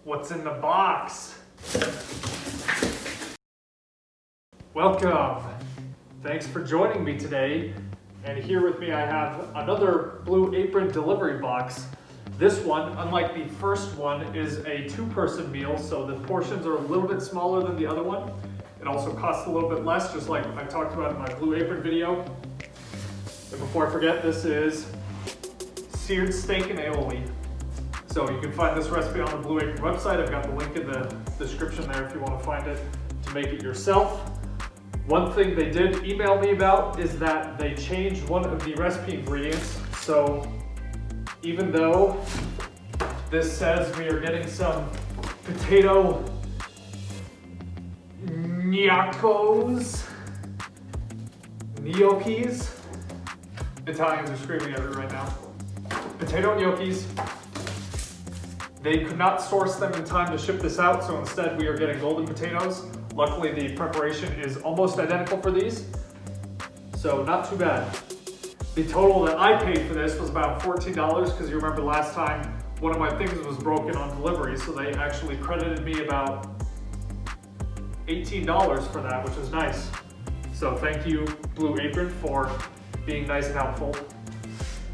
What's in the box? Welcome. Thanks for joining me today. And here with me I have another Blue Apron delivery box. This one, unlike the first one, is a two-person meal, so the portions are a little bit smaller than the other one. It also costs a little bit less, just like I talked about in my Blue Apron video. And before I forget, this is seared steak and aioli. So you can find this recipe on the Blue Apron website. I've got the link in the description there if you want to find it to make it yourself. One thing they did email me about is that they changed one of the recipe ingredients. So even though this says we are getting some potato gnocchis, Italians are screaming at me right now. Potato gnocchis. They could not source them in time to ship this out, so instead we are getting golden potatoes. Luckily the preparation is almost identical for these, so not too bad. The total that I paid for this was about $14 because you remember last time one of my things was broken on delivery, so they actually credited me about $18 for that, which is nice. So thank you, Blue Apron, for being nice and helpful.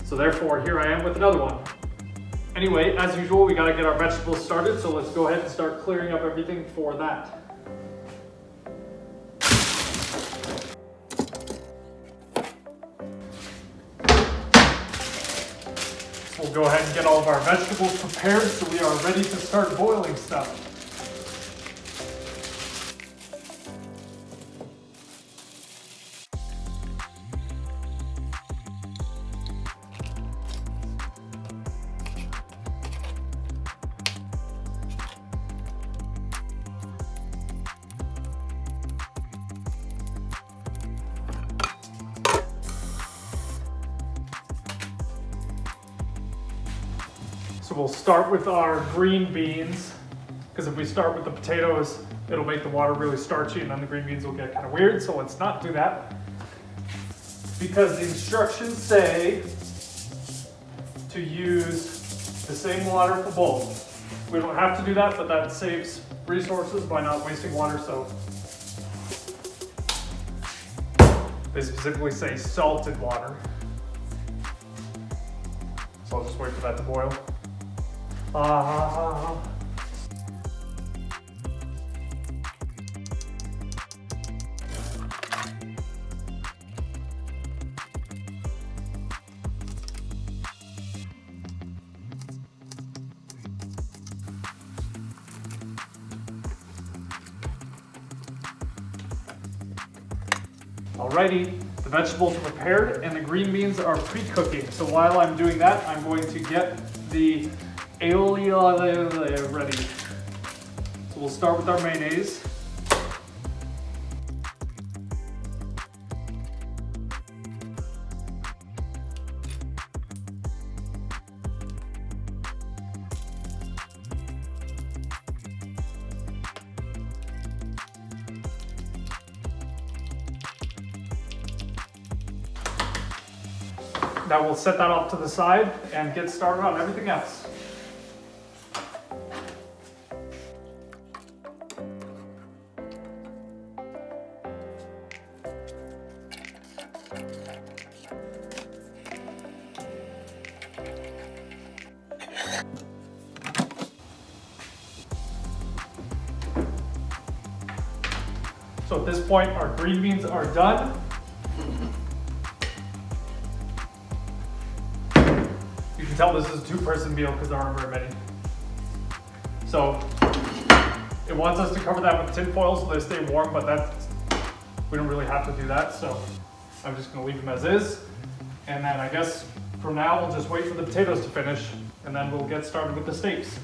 So therefore, here I am with another one. Anyway, as usual, we gotta get our vegetables started, so let's go ahead and start clearing up everything for that. So we'll go ahead and get all of our vegetables prepared so we are ready to start boiling stuff. So we'll start with our green beans, because if we start with the potatoes, it'll make the water really starchy and then the green beans will get kind of weird, so let's not do that. Because the instructions say to use the same water for both. We don't have to do that, but that saves resources by not wasting water, so they specifically say salted water. So I'll just wait for that to boil. Alrighty, the vegetables are prepared and the green beans are pre-cooking. So while I'm doing that, I'm going to get the aioli ready. So we'll start with our mayonnaise. Now we'll set that off to the side and get started on everything else. So at this point, our green beans are done. You can tell this is a two-person meal because there aren't very many. So it wants us to cover that with tin foil so they stay warm, but we don't really have to do that. So I'm just gonna leave them as is. And then I guess from now, we'll just wait for the potatoes to finish and then we'll get started with the steaks.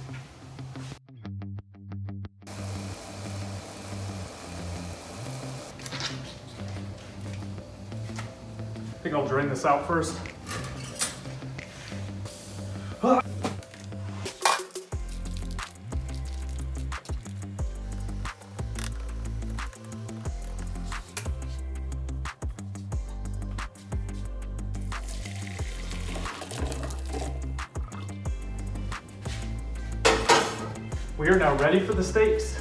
I think I'll drain this out first. We are now ready for the steaks.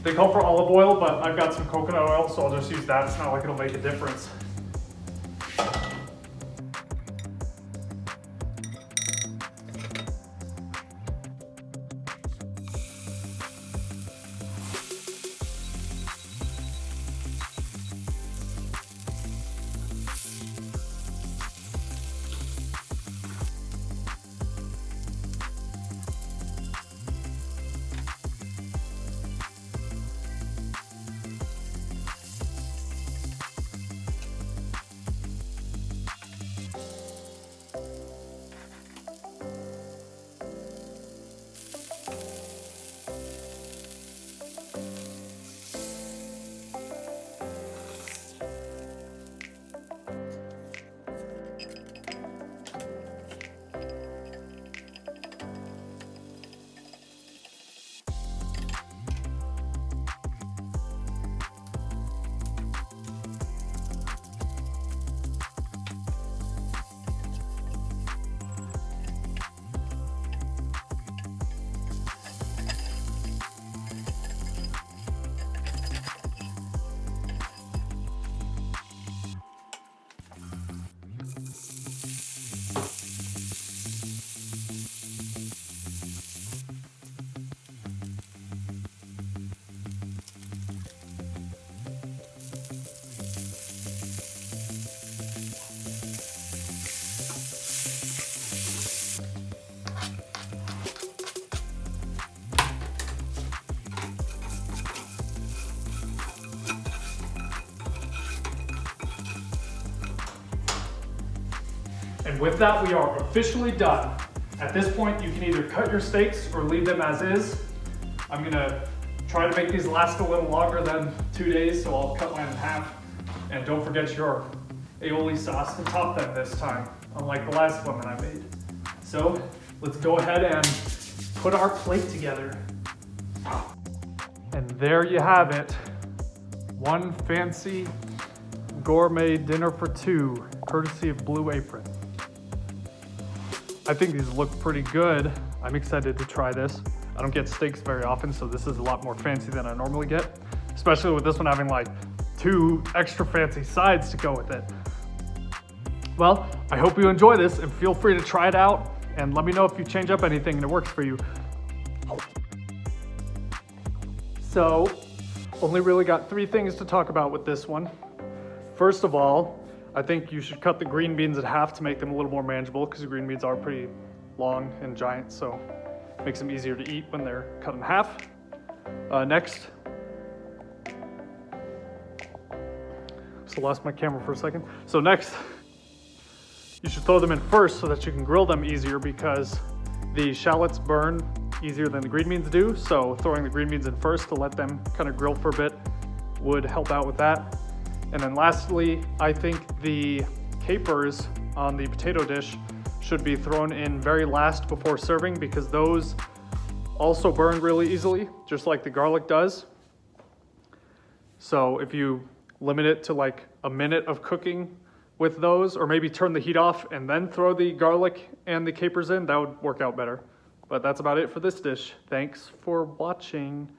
They call for olive oil, but I've got some coconut oil, so I'll just use that. It's not like it'll make a difference. And with that, we are officially done. At this point, you can either cut your steaks or leave them as is. I'm gonna try to make these last a little longer than 2 days, so I'll cut mine in half. And don't forget your aioli sauce to top them this time, unlike the last one that I made. So let's go ahead and put our plate together. And there you have it. One fancy gourmet dinner for two, courtesy of Blue Apron. I think these look pretty good. I'm excited to try this. I don't get steaks very often, so this is a lot more fancy than I normally get, especially with this one having like 2 extra fancy sides to go with it. Well, I hope you enjoy this and feel free to try it out and let me know if you change up anything and it works for you. So, only really got 3 things to talk about with this one. First of all, I think you should cut the green beans in half to make them a little more manageable, because the green beans are pretty long and giant, so it makes them easier to eat when they're cut in half. Next, so lost my camera for a second. So next, you should throw them in first so that you can grill them easier, because the shallots burn easier than the green beans do. So throwing the green beans in first to let them kind of grill for a bit would help out with that. And then lastly, I think the capers on the potato dish should be thrown in very last before serving, because those also burn really easily, just like the garlic does. So if you limit it to like a minute of cooking with those, or maybe turn the heat off and then throw the garlic and the capers in, that would work out better. But that's about it for this dish. Thanks for watching.